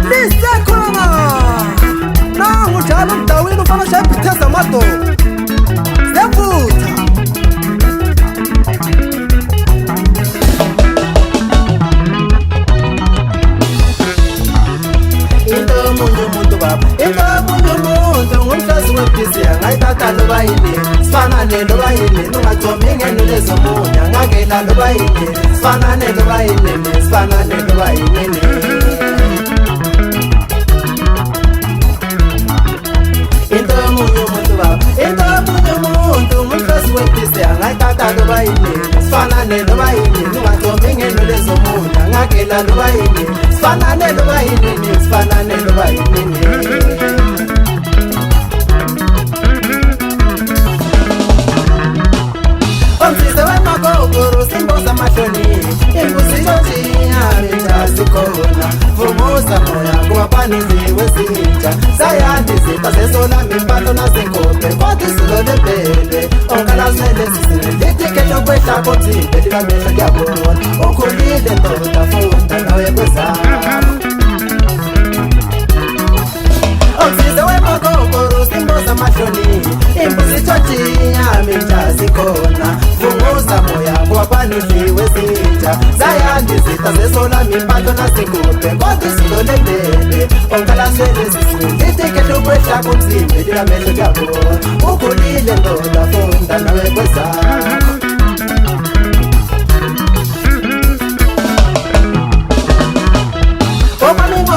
Lisekhona nangu njalo mdawini ufana shaya ibhitheza amadoda siyavutha into yomunye umuntu baba into yomunye umuntu ngumhlazi webhizi angayithatha loba yini sifanane loba yini ungathomi ingeno lezomunya ngangela loba yini sifanane loba yini sifanane loba yini into yomunye umuntu baba into yomunye umuntu ngumhlazi webhizi angayithatha loba yini sifanane loba yini ungathomi ingeno lezomunya ngangela loba yini sifanane loba yini sifanane loba yini Omsize wemakokoro simboza mahloni imbuzi yojiyabeta sikhona vumuza moya kubapaniziwe zinja sayandi zita zesolami mpatho nasenkope kodwa isilolebele onkalasele sisilitikelo kwehlako mzimbe likamehlo ndiyabona ukhulile ndoda funda nawe kwezamo Omsize wemakokoro simboza mahloni imbuzi yojiyabeta sikhona vumuza moya kubapaniziwe zinja sayandi zita zesolami mpatho nasenkope kodwa isilolebele onkalasele sisilitikelo kwehlako mzimbe likamehlo ndiyabona ukhulile ndoda funda nawe kwezamo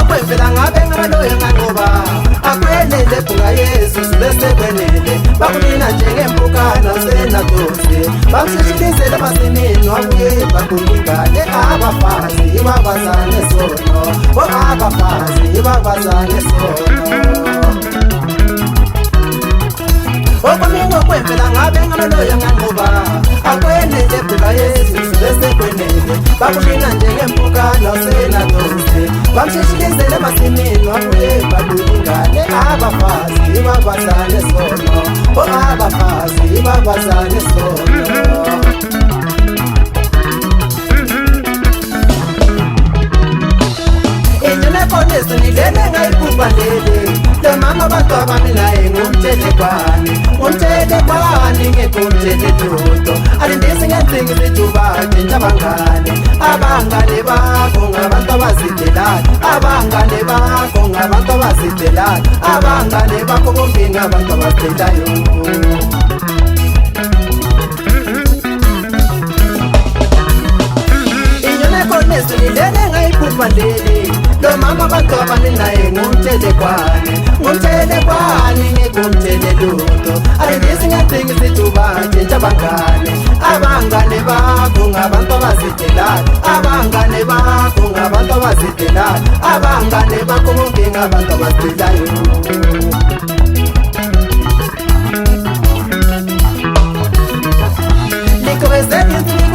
Kwemvela ngabe ngabaloyo nganqoba akwelele bhunga Yesu sibese kwenele bakulina njengempukana usenadosi bamshishilizele masimini wabuye bakulingane abafazi babazane sono abafazi babazane sono Okomingo kwemvela ngabe ngabaloyo nganqoba akwelele bhunga Yesu sibese kwenele bakulina njengempukana usenadosi bamshishilizele masimini wabuye bakulingane abafazi babazane sono abafazi babazane sono Inyonekonesi nilele ngayikubhalele le mama batwa bami naye ngumthelekwane ngekumthele dudo alindisi ngenzingi zitubade abangane bakho ngabantu abazidelayo abangane bakho ngabantu abazidelayo abangane bakho bombini abantu abazidelayo Inyonekonesi nilele ngayikubhalele lo mama batwa bami naye ngumthelekwane ngekumthele dudo alindisi ngenzingi zitubade abangane bakho ngabantu abazidelayo abangane bakho ngabantu abazidelayo abangane bakho bombini abantu abazidelayo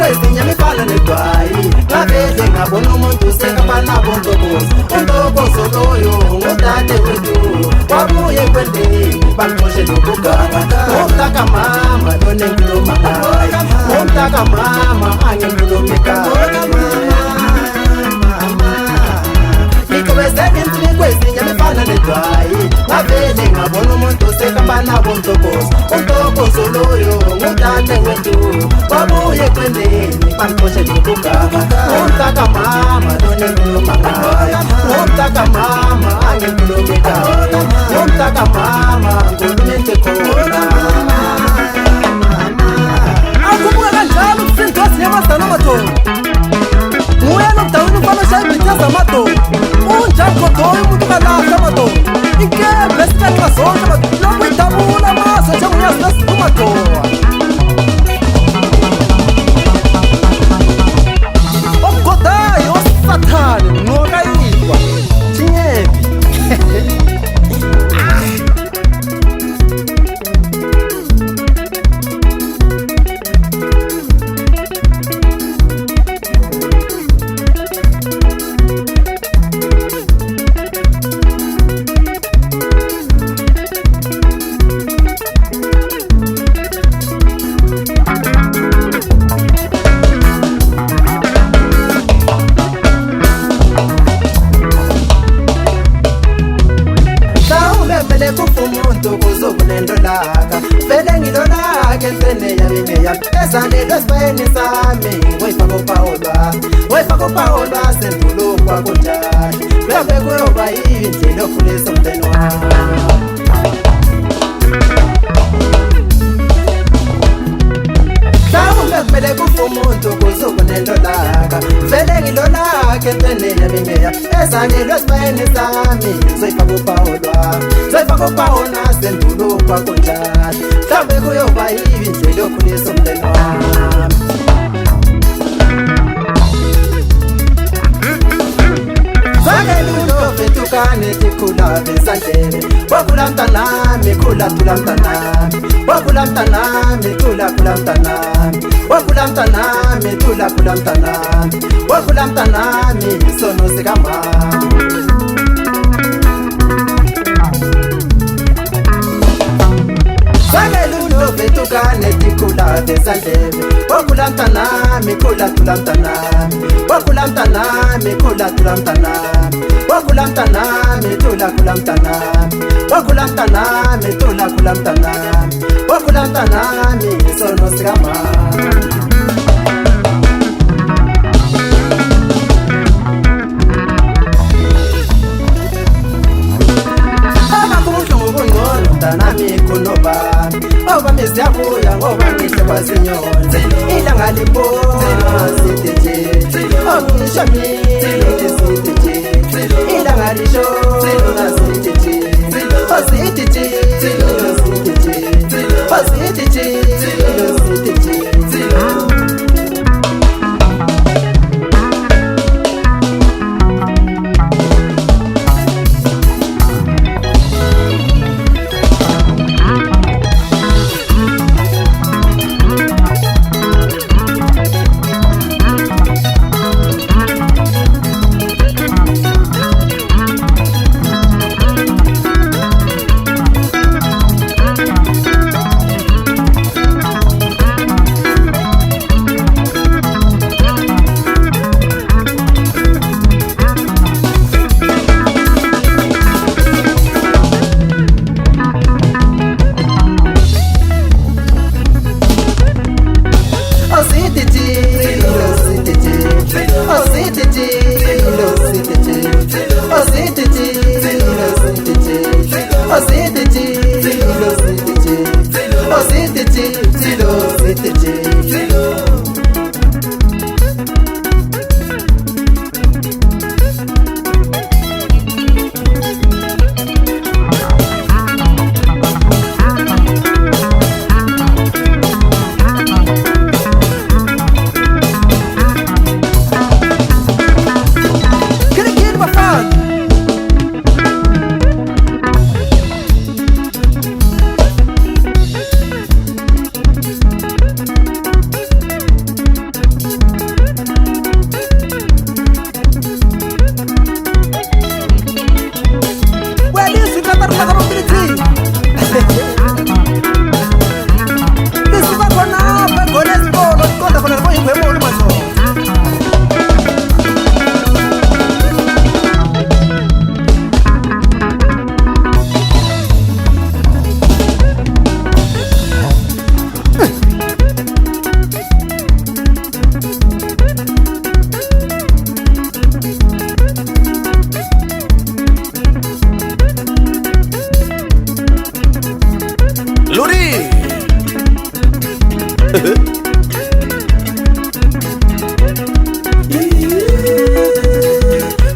Kwezinyamifana nedwayi ngavele ngabona umuntu sekafana bontokozo loyo ngudade wethu wabuye kwendeni bamxoshe lokuganga umntaka mama lonenkuluma ngaye umntaka mama angenkuluma ekhaya Kwezinyamifana nedwayi ngavele ngabona umuntu sekafana bontokozo loyo ngudade wethu wabuye kwendeni bamxoshe lokuganga umntaka mama lonenkuluma ngaye umntaka mama angenkuluma ekhaya umntaka mama ngulumente khona akubuka kanjalo kusindosi nyamazana amadoda nguye nomdawini ufana shaya ibhitheza amadoda unjani godoyo umuntu kalahla amadoda ikembe esibetha zonke lokuyidabula amazwe njengoyazi nesikumadoda Okugodayo osathane ngokayidwa Tinyebi bingeya esanelwe sibeni sami wayifaka uPaulwa sendulo kwakunjani mhlambe kuyoba indlela yokhulisa umndeni wami. Kumele kufa umuntu ukuze ubunelolaka vele ngilolaka empenene bingeya esanelwe sibeni sami zoyifaka uPaulwa sendulo kwakunjani mhlambe kuyoba indlela yokhulisa umndeni wami. Vetukane tikula bezandlebe wakula mtanami kula tula mtanami wakula mtanami kula mtanami wakula mtanami kula mtanami wakula mtanami sono sikama vetukane tikula bezandlebe wakula mtanami kula tula mtanami wakula mtanami kula tula mtanami wakula mtanami tula kula mtanami wakula mtanami tula kula mtanami wakula mtanami sono sikama mtanami kunoba oba miziyabuya ngoba ngihle kwazinyonze ilanga liphuma sitije okusho mina sitije ilanga lishona sitije ositije ositije ositije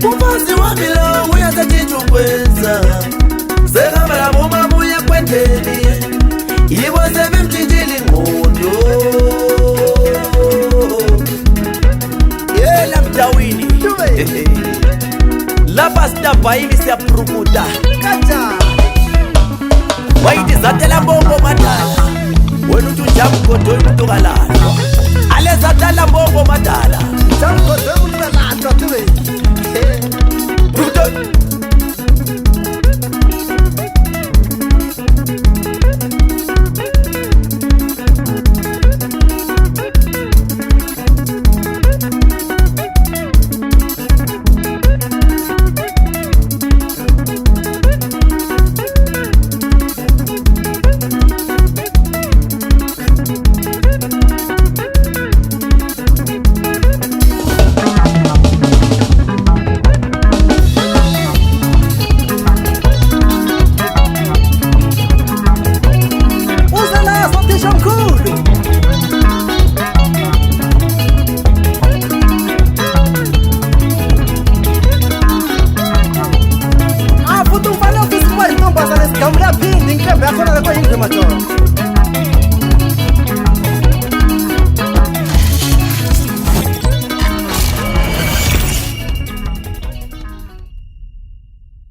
Mufazi wami lo uyathathichukwenza Sekhamela boma buye kwendeli Yibo sebemtshintshile ingqondo Yela mdawini Lapha sitabhayili siyaprumuta Kaja Wayithi zatela mbongo madala Wena uthi ujabu kodwa umuntu kalandwa Ale zatela mbongo madala Jabu kodwa umuntu kalandwa tube sigamula phindi ngiqembe yakhona lekho yindlu madoda